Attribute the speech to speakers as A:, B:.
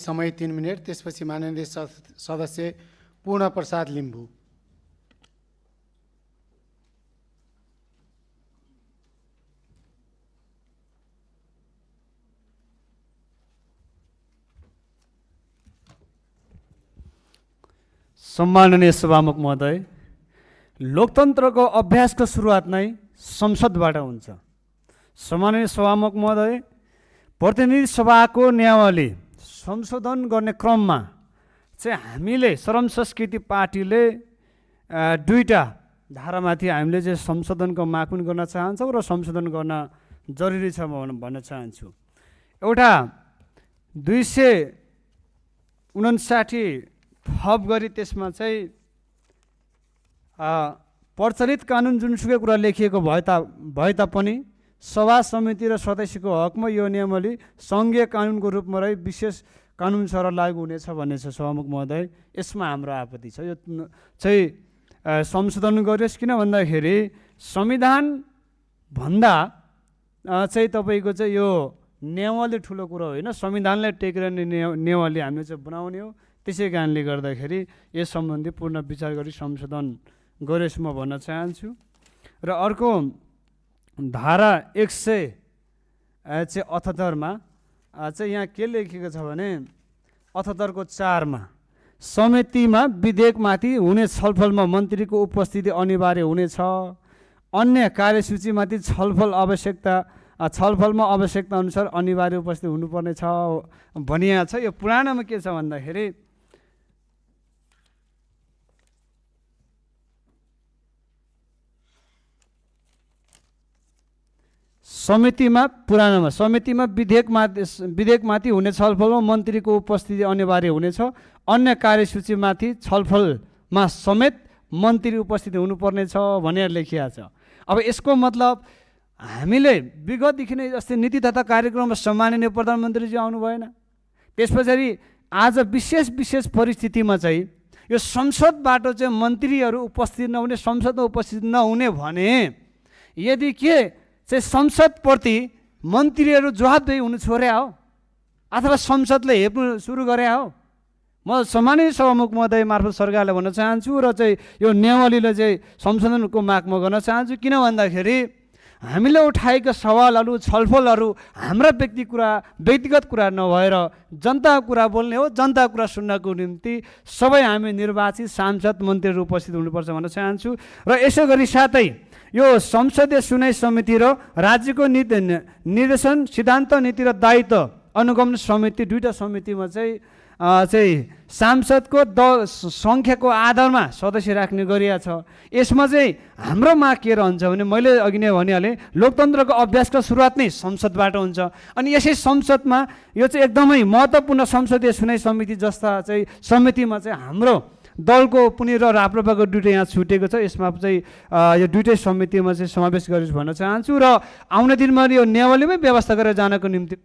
A: समय 3 मिनट। त्यसपछि माननीय सदस्य पूर्ण प्रसाद लिम्बू।
B: सम्माननीय सभामुख महोदय, लोकतन्त्रको अभ्यासको सुरुवात नै संसदबाट हुन्छ। सम्माननीय सभामुख महोदय, प्रतिनिधि सभाको नियमावली संशोधन गर्ने क्रममा चाहिँ हामीले श्रम संस्कृति पार्टीले दुईटा धारामाथि हामीले चाहिँ संशोधनको माग पनि गर्न चाहन्छौँ र संशोधन गर्न जरुरी छ भन्न चाहन्छु। एउटा 259 थप गरी त्यसमा चाहिँ प्रचलित कानुन जुनसुकै कुरा लेखिएको भए तापनि सभा समिति र सदस्यको हकमा यो नियमावली सङ्घीय कानुनको रूपमा रही विशेष कानुन सर लागू हुनेछ भन्ने छ सभामुख महोदय। यसमा हाम्रो आपत्ति छ। यो चाहिँ संशोधन गरियोस्, किन भन्दाखेरि संविधान भन्दा चाहिँ तपाईँको चाहिँ यो नियमावली ठुलो कुरो होइन, संविधानलाई टेकेर नियमावली हामीले चाहिँ बनाउने हो। त्यसै कारणले गर्दाखेरि यस सम्बन्धी पूर्ण विचार गरी संशोधन गरियोस् म भन्न चाहन्छु। र अर्को धारा 178 चाहिँ यहाँ के लेखेको छ भने 78 को 4 मा समितिमा विधेयकमाथि हुने छलफलमा मन्त्रीको उपस्थिति अनिवार्य हुनेछ। अन्य कार्यसूचीमाथि छलफलमा आवश्यकता अनुसार अनिवार्य उपस्थिति हुनुपर्ने छ भनिएको छ। यो पुराणोमा के छ भन्दाखेरि समितिमा विधेयकमाथि हुने छलफलमा मन्त्रीको उपस्थिति अनिवार्य हुनेछ। अन्य कार्यसूचीमाथि छलफलमा समेत मन्त्री उपस्थिति हुनुपर्ने छ भनेर लेखिएको छ। अब यसको मतलब हामीले विगतदेखि नै जस्तै नीति तथा कार्यक्रममा सम्माननीय प्रधानमन्त्रीजी आउनु भएन। त्यस पछाडि आज विशेष परिस्थितिमा चाहिँ यो संसदबाट चाहिँ मन्त्रीहरू उपस्थित नहुने, संसदमा उपस्थित नहुने भने यदि के चाहिँ संसदप्रति मन्त्रीहरू जवाबदेही हुनु छोड्या हो अथवा संसदले हेप्नु सुरु गरे हो। म सम्माननीय सभामुख महोदय मार्फत सरकारलाई भन्न चाहन्छु र चाहिँ यो नियमावलीलाई चाहिँ संशोधनको माग म गर्न चाहन्छु। किन भन्दाखेरि हामीले उठाएका सवालहरू छलफलहरू हाम्रा व्यक्तिगत कुरा नभएर जनताको कुरा बोल्ने हो। जनताको कुरा सुन्नको निम्ति सबै हामी निर्वाचित सांसद मन्त्रीहरू उपस्थित हुनुपर्छ भन्न चाहन्छु। र यसै गरी साथै यो संसदीय सुनवाई समिति र राज्यको निर्देशन सिद्धान्त नीति र दायित्व अनुगमन समिति दुईटा समितिमा चाहिँ सांसदको सङ्ख्याको आधारमा सदस्य राख्ने गरिएको छ। यसमा चाहिँ हाम्रो माग के रहन्छ भने मैले अघि नै भनिहालेँ, लोकतन्त्रको अभ्यासको सुरुवात नै संसदबाट हुन्छ। अनि यसै संसदमा यो चाहिँ एकदमै महत्त्वपूर्ण संसदीय सुनवाई समिति जस्ता चाहिँ समितिमा चाहिँ हाम्रो दलको पनि र राप्रपाको दुईटै यहाँ छुटेको छ। यसमा चाहिँ यो दुईटै समितिमा चाहिँ समावेश गरियोस् भन्न चाहन्छु र आउने दिनमा यो नियमावलीमै व्यवस्था गरेर जानको निम्ति